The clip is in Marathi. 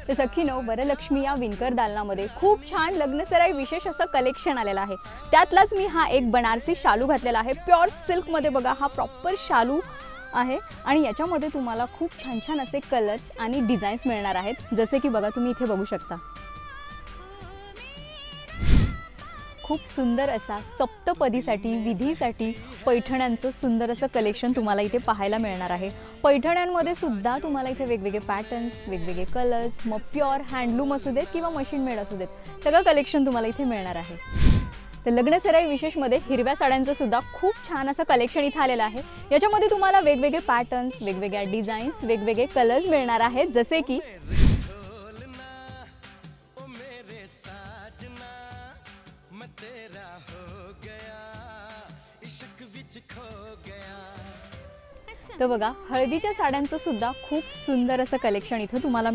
तर सखीनो, वरलक्ष्मी या विणकर दालनामध्ये खूप छान लग्नसराई विशेष असं कलेक्शन आलेलं आहे। त्यातलाच मी हा एक बनारसी शालू घातलेला आहे। प्युअर सिल्क मध्ये बघा, हा प्रॉपर शालू आहे आणि याच्यामध्ये तुम्हाला खूप छान छान असे कलर्स आणि डिझाईन्स मिळणार आहेत। जसे की बघा, तुम्ही इथे बघू शकता, खूप सुंदर असा सप्तपदीसाठी विधीसाठी पैठण्यांचं सुंदर असं कलेक्शन तुम्हाला इथे पाहायला मिळणार आहे। पैठण्यांमध्ये सुद्धा तुम्हाला इथे वेगवेगळे पॅटर्न्स, वेगवेगळे कलर्स, मग प्युअर हँडलूम असू देत किंवा मशीन मेड असू देत, सगळं कलेक्शन तुम्हाला इथे मिळणार आहे। तर लग्नसराई विशेषमध्ये हिरव्या साड्यांचं सुद्धा खूप छान असं कलेक्शन इथे आलेलं आहे। याच्यामध्ये तुम्हाला वेगवेगळे पॅटर्न्स, वेगवेगळ्या डिझाईन्स, वेगवेगळे कलर्स मिळणार आहेत। जसे की तर बघा, हळदीच्या साड्यांचं सुद्धा खूप सुंदर असं कलेक्शन इथे तुम्हाला